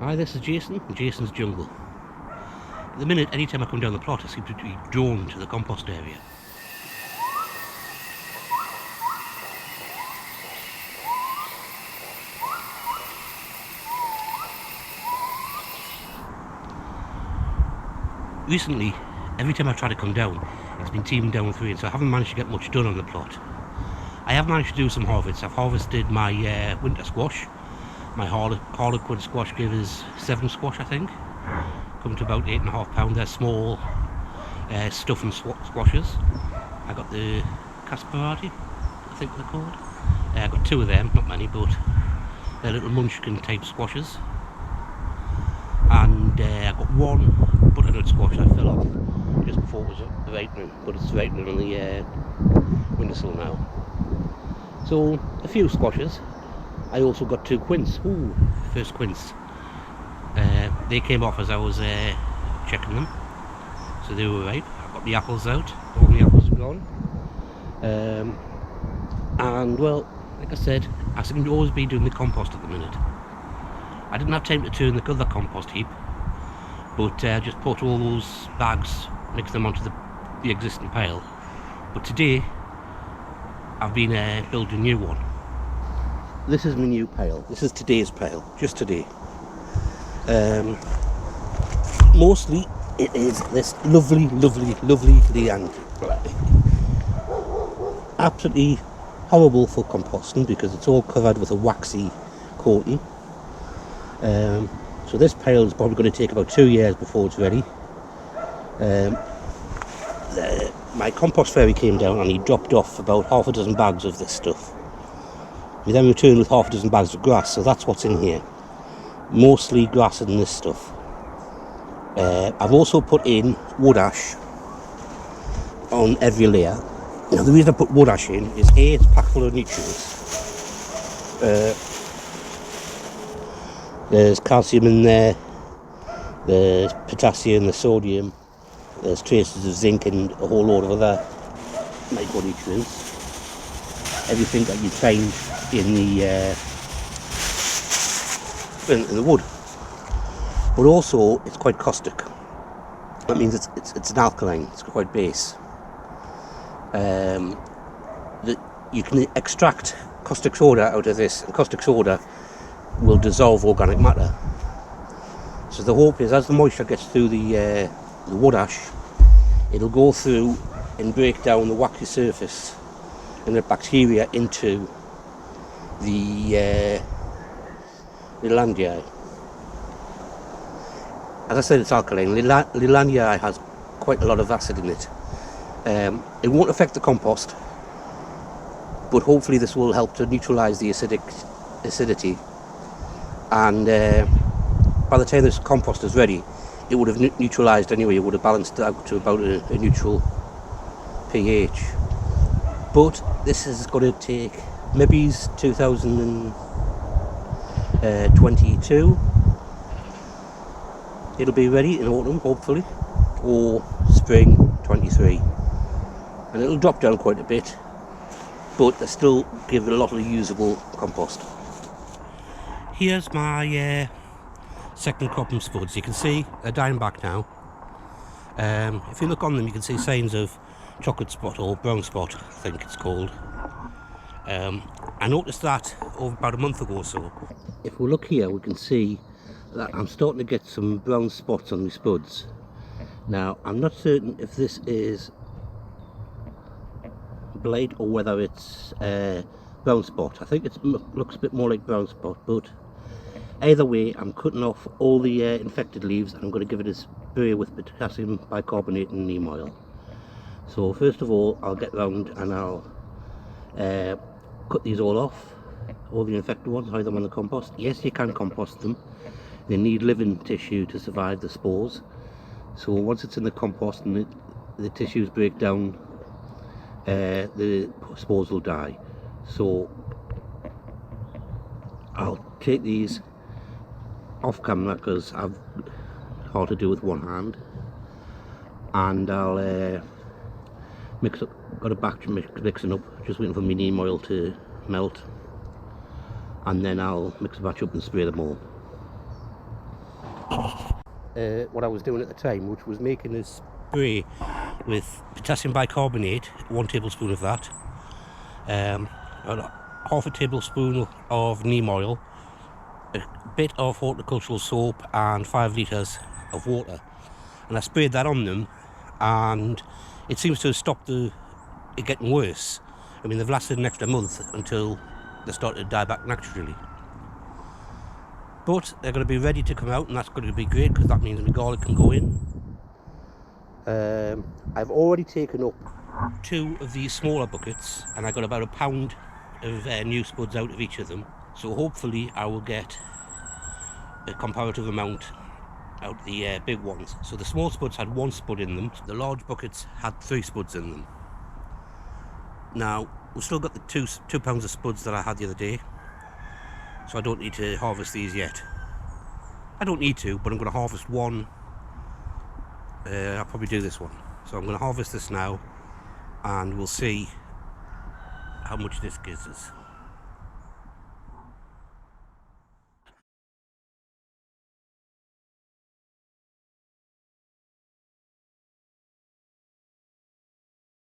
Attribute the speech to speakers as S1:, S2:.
S1: Hi, this is Jason, Jason's Jungle. At the minute, anytime I come down the plot, I seem to be drawn to the compost area. Recently, every time I've tried to come down, it's been teeming down with rain, so I haven't managed to get much done on the plot. I have managed to do some harvests. I've harvested my winter squash. My harlequin squash gave us 7 squash, I think. Come to about £8.5. They're small stuff and squashes. I got the Casperati, I think they're called. I got 2 of them, not many, but they're little munchkin type squashes. And I got 1 butternut squash that fell off just before it was ripening, but it's ripening on the windowsill now. So a few squashes. I also got 2 quince. Ooh, first quince. They came off as I was checking them, so they were ripe. I got the apples out. All the apples are gone. And well, like I said, I seem to always be doing the compost at the minute. I didn't have time to turn the other compost heap, but I just put all those bags, mix them onto the existing pile. But today, I've been building a new one. This is my new pile. This is today's pile, just today. Mostly it is this lovely Leylandii. Absolutely horrible for composting because it's all covered with a waxy coating. So this pile is probably going to take about 2 years before it's ready. My compost fairy came down and he dropped off about half a dozen bags of this stuff. We then returned with half a dozen bags of grass, so that's what's in here. Mostly grass and this stuff. I've also put in wood ash on every layer. Now the reason I put wood ash in is A, it's packed full of nutrients. There's calcium in there, there's potassium, there's sodium, there's traces of zinc and a whole load of other micronutrients. Everything that you find in the wood. But also it's quite caustic. That means it's an alkaline, it's quite base. You can extract caustic soda out of this, and caustic soda will dissolve organic matter. So the hope is as the moisture gets through the wood ash, it'll go through and break down the waxy surface and the bacteria into the Leylandii. As I said, it's alkaline. Leylandii has quite a lot of acid in it. It won't affect the compost, but hopefully this will help to neutralise the acidity. And by the time this compost is ready, it would have neutralised anyway. It would have balanced out to about a neutral pH. But this is going to take maybe 2022. It'll be ready in autumn, hopefully, or spring 23. And it'll drop down quite a bit, but they still give a lot of usable compost. Here's my second cropping spuds. You can see they're dying back now. If you look on them, you can see signs of chocolate spot or brown spot, I think it's called. I noticed that over about a month ago or so. If we look here, we can see that I'm starting to get some brown spots on my spuds. Now, I'm not certain if this is blight or whether it's brown spot. I think it looks a bit more like brown spot, but either way, I'm cutting off all the infected leaves and I'm going to give it a spray with potassium bicarbonate and neem oil. So first of all, I'll get round and I'll cut these all off, all the infected ones, hide them on the compost. Yes, you can compost them. They need living tissue to survive the spores. So once it's in the compost and the tissues break down, the spores will die. So I'll take these off camera because I've hard to do with one hand, and I'll mix up. Got a batch mixing up, just waiting for my neem oil to melt, and then I'll mix the batch up and spray them all. what I was doing at the time, which was making a spray with potassium bicarbonate, 1 tablespoon of that, half a tablespoon of neem oil, a bit of horticultural soap and 5 litres of water, and I sprayed that on them, and it seems to have stopped it getting worse. I mean, they've lasted an extra month until they started to die back naturally. But they're going to be ready to come out, and that's going to be great because that means my garlic can go in. I've already taken up 2 of these smaller buckets, and I got about £1 of new spuds out of each of them. So hopefully I will get a comparative amount out of the big ones. So the small spuds had 1 spud in them. The large buckets had 3 spuds in them. Now we've still got the two pounds of spuds that I had the other day, so I don't need to harvest these yet. I don't need to, but I'm going to harvest one. I'll probably do this one. So I'm going to harvest this now, and we'll see how much this gives us.